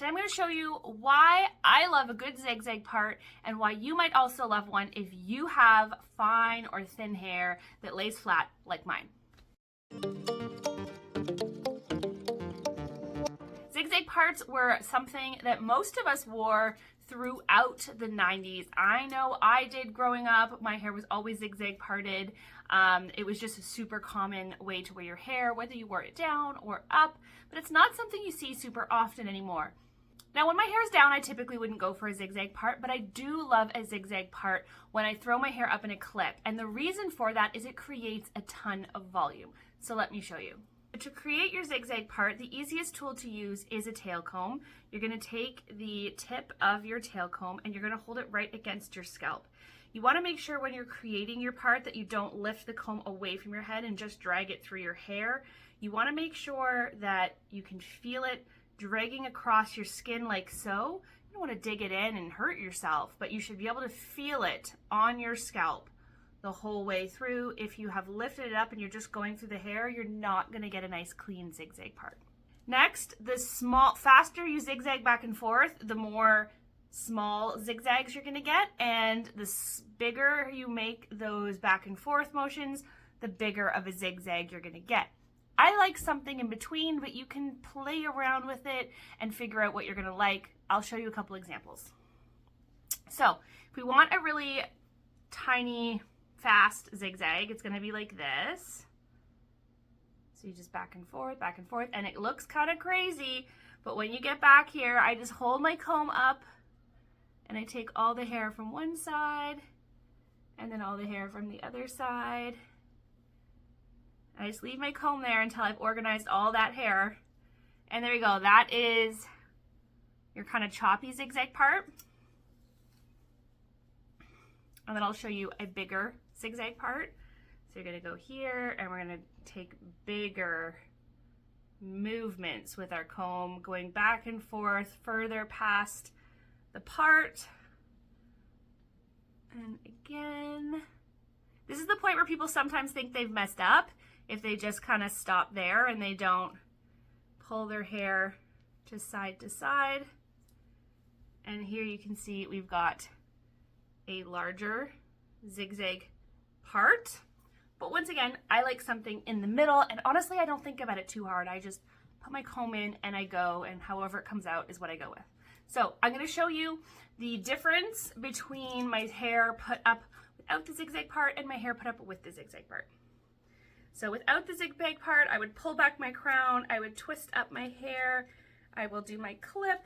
Today I'm going to show you why I love a good zigzag part and why you might also love one if you have fine or thin hair that lays flat like mine. Zigzag parts were something that most of us wore throughout the 90s. I know I did growing up. My hair was always zigzag parted. It was just a super common way to wear your hair, whether you wore it down or up, but it's not something you see super often anymore. Now, when my hair is down, I typically wouldn't go for a zigzag part, but I do love a zigzag part when I throw my hair up in a clip. And the reason for that is it creates a ton of volume. So let me show you. To create your zigzag part, the easiest tool to use is a tail comb. You're going to take the tip of your tail comb and you're going to hold it right against your scalp. You want to make sure when you're creating your part that you don't lift the comb away from your head and just drag it through your hair. You want to make sure that you can feel it dragging across your skin like so. You don't want to dig it in and hurt yourself, but you should be able to feel it on your scalp the whole way through. If you have lifted it up and you're just going through the hair, you're not going to get a nice clean zigzag part. Next, the faster you zigzag back and forth, the more small zigzags you're going to get, and the bigger you make those back and forth motions, the bigger of a zigzag you're going to get. I like something in between, but you can play around with it and figure out what you're going to like. I'll show you a couple examples. So if we want a really tiny, fast zigzag, it's going to be like this. So you just back and forth, and it looks kind of crazy, but when you get back here, I just hold my comb up and I take all the hair from one side and then all the hair from the other side. I just leave my comb there until I've organized all that hair. And there you go. That is your kind of choppy zigzag part. And then I'll show you a bigger zigzag part. So you're going to go here and we're going to take bigger movements with our comb, going back and forth further past the part. And again, this is the point where people sometimes think they've messed up if they just kind of stop there and they don't pull their hair to side. And here you can see we've got a larger zigzag part. But once again, I like something in the middle, and honestly, I don't think about it too hard. I just put my comb in and I go, and however it comes out is what I go with. So I'm going to show you the difference between my hair put up without the zigzag part and my hair put up with the zigzag part. So without the zigzag part, I would pull back my crown, I would twist up my hair, I will do my clip,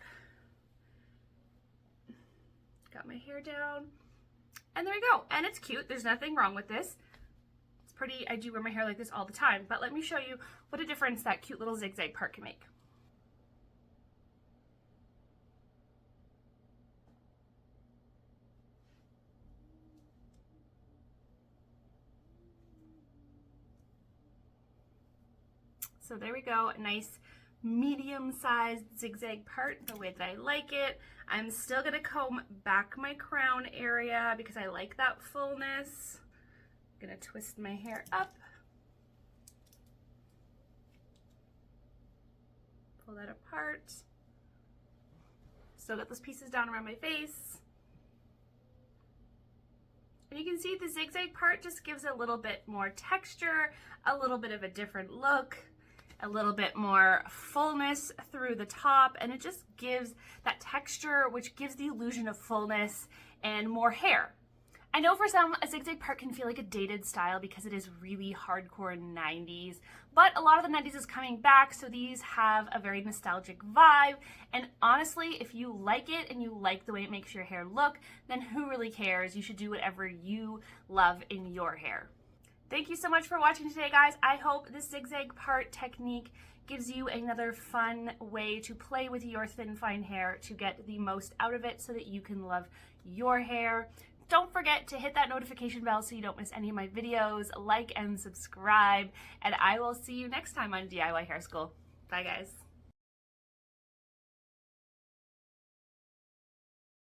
got my hair down, and there you go. And it's cute, there's nothing wrong with this. It's pretty, I do wear my hair like this all the time, but let me show you what a difference that cute little zigzag part can make. So there we go, a nice medium-sized zigzag part, the way that I like it. I'm still gonna comb back my crown area because I like that fullness. I'm gonna twist my hair up. Pull that apart. Still got those pieces down around my face. And you can see the zigzag part just gives a little bit more texture, a little bit of a different look, a little bit more fullness through the top, and it just gives that texture which gives the illusion of fullness and more hair. I know for some a zigzag part can feel like a dated style because it is really hardcore 90s, but a lot of the 90s is coming back, so these have a very nostalgic vibe, and honestly, if you like it and you like the way it makes your hair look, then who really cares? You should do whatever you love in your hair. Thank you so much for watching today, guys. I hope this zigzag part technique gives you another fun way to play with your thin, fine hair to get the most out of it so that you can love your hair. Don't forget to hit that notification bell so you don't miss any of my videos, like and subscribe, and I will see you next time on DIY Hair School. Bye, guys.